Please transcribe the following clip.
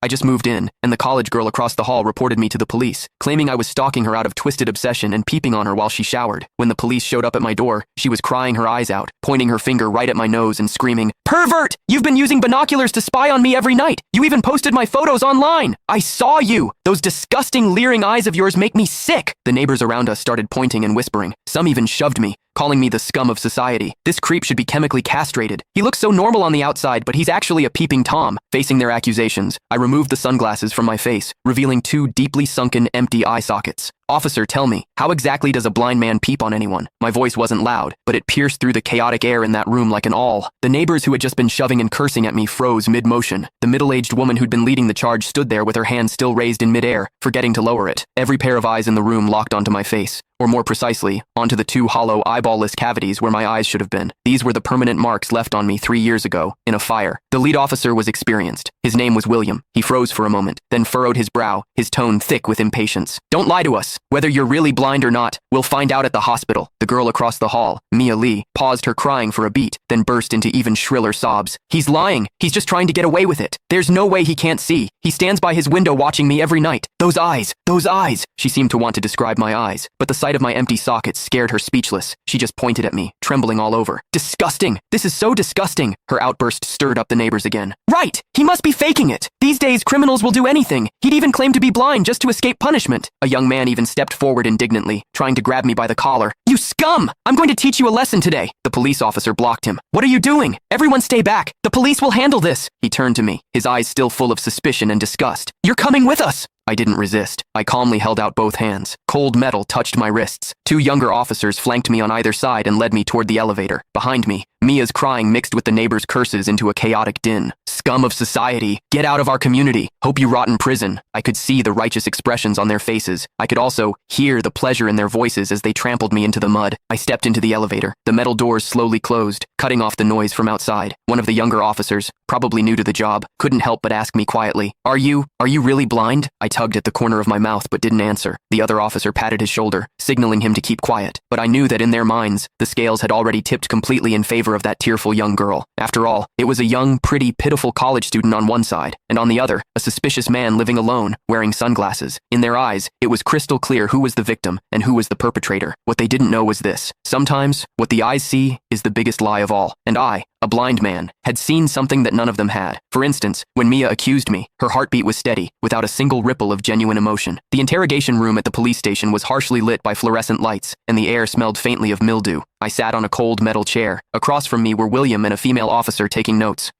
I just moved in, and the college girl across the hall reported me to the police, claiming I was stalking her out of twisted obsession and peeping on her while she showered. When the police showed up at my door, she was crying her eyes out, pointing her finger right at my nose and screaming, "Pervert! You've been using binoculars to spy on me every night! You even posted my photos online! I saw you! Those disgusting leering eyes of yours make me sick!" The neighbors around us started pointing and whispering. Some even shoved me, calling me the scum of society. This creep should be chemically castrated. He looks so normal on the outside, but he's actually a peeping Tom. Facing their accusations, I removed the sunglasses from my face, revealing two deeply sunken, empty eye sockets. "Officer, tell me, how exactly does a blind man peep on anyone?" My voice wasn't loud, but it pierced through the chaotic air in that room like an awl. The neighbors who had just been shoving and cursing at me froze mid-motion. The middle-aged woman who'd been leading the charge stood there with her hand still raised in mid-air, forgetting to lower it. Every pair of eyes in the room locked onto my face, or more precisely, onto the two hollow, eyeball-less cavities where my eyes should have been. These were the permanent marks left on me 3 years ago, in a fire. The lead officer was experienced. His name was William. He froze for a moment, then furrowed his brow, his tone thick with impatience. "Don't lie to us. Whether you're really blind or not, we'll find out at the hospital." The girl across the hall, Mia Lee, paused her crying for a beat, then burst into even shriller sobs. "He's lying. He's just trying to get away with it. There's no way he can't see. He stands by his window watching me every night. Those eyes, those eyes." She seemed to want to describe my eyes, but the sight of my empty sockets scared her speechless. She just pointed at me, trembling all over. "Disgusting! This is so disgusting!" Her outburst stirred up the neighbors again. "Right! He must be faking it! These days, criminals will do anything. He'd even claim to be blind just to escape punishment." A young man even stepped forward indignantly, trying to grab me by the collar. "You scum! I'm going to teach you a lesson today." The police officer blocked him. "What are you doing? Everyone stay back. The police will handle this." He turned to me, his eyes still full of suspicion and disgust. "You're coming with us." I didn't resist. I calmly held out both hands. Cold metal touched my wrists. Two younger officers flanked me on either side and led me toward the elevator. Behind me, Mia's crying mixed with the neighbors' curses into a chaotic din. "Scum of society! Get out of our community! Hope you rot in prison!" I could see the righteous expressions on their faces. I could also hear the pleasure in their voices as they trampled me into the mud. I stepped into the elevator. The metal doors slowly closed, cutting off the noise from outside. One of the younger officers, probably new to the job, couldn't help but ask me quietly, Are you really blind?" I tugged at the corner of my mouth but didn't answer. The other officer patted his shoulder, signaling him to keep quiet. But I knew that in their minds, the scales had already tipped completely in favor of that tearful young girl. After all, it was a young, pretty, pitiful college student on one side, and on the other, a suspicious man living alone, wearing sunglasses. In their eyes, it was crystal clear who was the victim and who was the perpetrator. What they didn't know was this: sometimes, what the eyes see is the biggest lie of all. And I, a blind man, had seen something that none of them had. For instance, when Mia accused me, her heartbeat was steady, without a single ripple of genuine emotion. The interrogation room at the police station was harshly lit by fluorescent lights, and the air smelled faintly of mildew. I sat on a cold metal chair. Across from me were William and a female officer taking notes.